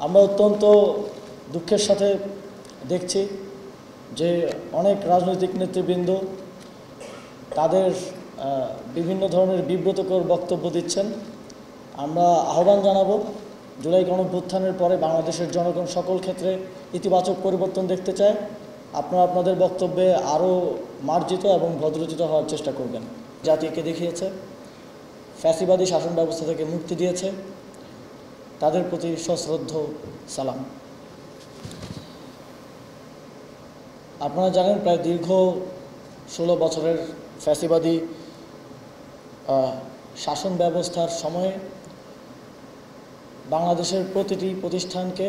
আমরা অত্যন্ত দুঃখের সাথে দেখছি যে অনেক রাজনৈতিক নেতৃবৃন্দ তাদের বিভিন্ন ধরনের বিব্রতকর বক্তব্য দিচ্ছেন। আমরা আহ্বান জানাবো, জুলাই গণঅভ্যুত্থানের পরে বাংলাদেশের জনগণ সকল ক্ষেত্রে ইতিবাচক পরিবর্তন দেখতে চায়। আপনারা আপনাদের বক্তব্যে আরও মার্জিত এবং ভদ্রচিত হওয়ার চেষ্টা করবেন। জাতিকে দেখিয়েছে, ফ্যাসিবাদী শাসন ব্যবস্থা থেকে মুক্তি দিয়েছে, তাদের প্রতি সশ্রদ্ধ সালাম। আপনারা জানেন, প্রায় দীর্ঘ 16 বছরের ফ্যাসিবাদী শাসন ব্যবস্থার সময়ে বাংলাদেশের প্রতিটি প্রতিষ্ঠানকে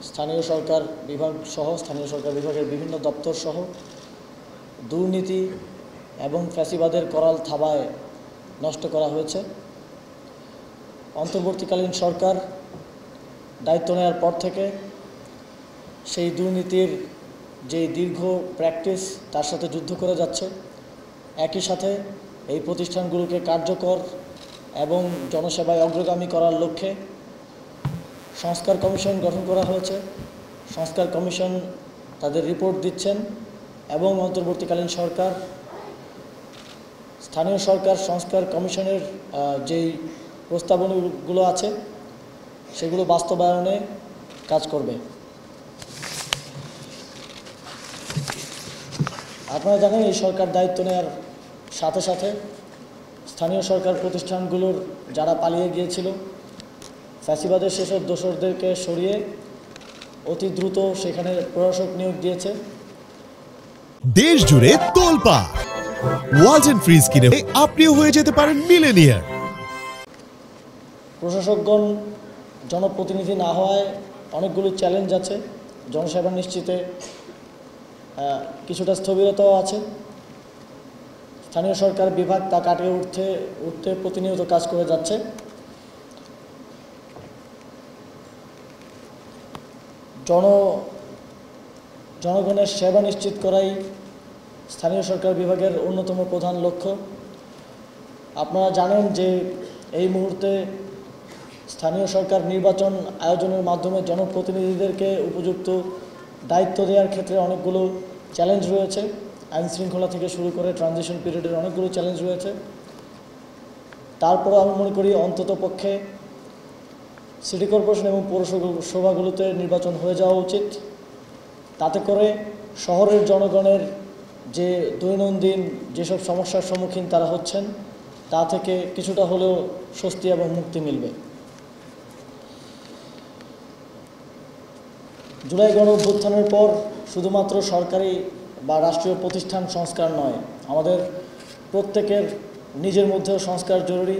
স্থানীয় সরকার বিভাগ সহ স্থানীয় সরকার বিভাগের বিভিন্ন দপ্তর সহ দুর্নীতি এবং ফ্যাসিবাদের করাল থাবায় নষ্ট করা হয়েছে। অন্তর্বর্তীকালীন সরকার দায়িত্ব নেওয়ার পর থেকে সেই দুর্নীতির যে দীর্ঘ প্র্যাকটিস তার সাথে যুদ্ধ করে যাচ্ছে। একই সাথে এই প্রতিষ্ঠানগুলোকে কার্যকর এবং জনসেবায় অগ্রগামী করার লক্ষ্যে সংস্কার কমিশন গঠন করা হয়েছে। সংস্কার কমিশন তাদের রিপোর্ট দিচ্ছেন এবং অন্তর্বর্তীকালীন সরকার স্থানীয় সরকার সংস্কার কমিশনের যেই প্রস্তাবনাগুলো আছে সেগুলো বাস্তবায়নে কাজ করবে। আপনারা জানেন, এই সরকার দায়িত্ব নেওয়ার সাথে সাথে স্থানীয় সরকার প্রতিষ্ঠানগুলোর যারা পালিয়ে গিয়েছিল, ফ্যাসিবাদের সেসব দোসরদেরকে সরিয়ে অতি দ্রুত সেখানে প্রশাসক নিয়োগ দিয়েছে। দেশ জুড়ে তোলপাড় ওয়ালটন ফ্রিজ কিনে আপনিও হয়ে যেতে পারেন মিলেনিয়ার। প্রশাসকগণ জনপ্রতিনিধি না হওয়ায় অনেকগুলো চ্যালেঞ্জ আছে। জনসেবা নিশ্চিতে কিছুটা স্থবিরতাও আছে। স্থানীয় সরকার বিভাগ তা কাটিয়ে উঠতে প্রতিনিয়ত কাজ করে যাচ্ছে। জনগণের সেবা নিশ্চিত করাই স্থানীয় সরকার বিভাগের অন্যতম প্রধান লক্ষ্য। আপনারা জানেন যে এই মুহূর্তে স্থানীয় সরকার নির্বাচন আয়োজনের মাধ্যমে জনপ্রতিনিধিদেরকে উপযুক্ত দায়িত্ব দেওয়ার ক্ষেত্রে অনেকগুলো চ্যালেঞ্জ রয়েছে। আইন শৃঙ্খলা থেকে শুরু করে ট্রানজিশন পিরিয়ডের অনেকগুলো চ্যালেঞ্জ রয়েছে। তারপরেও আমি মনে করি অন্তত পক্ষে সিটি কর্পোরেশন এবং পৌরসভাগুলোতে নির্বাচন হয়ে যাওয়া উচিত। তাতে করে শহরের জনগণের যে দৈনন্দিন যেসব সমস্যার সম্মুখীন তারা হচ্ছেন তা থেকে কিছুটা হলেও স্বস্তি এবং মুক্তি মিলবে। জুলাই গণঅভ্যুত্থানের পর শুধুমাত্র সরকারি বা রাষ্ট্রীয় প্রতিষ্ঠান সংস্কার নয়, আমাদের প্রত্যেকের নিজের মধ্যেও সংস্কার জরুরি।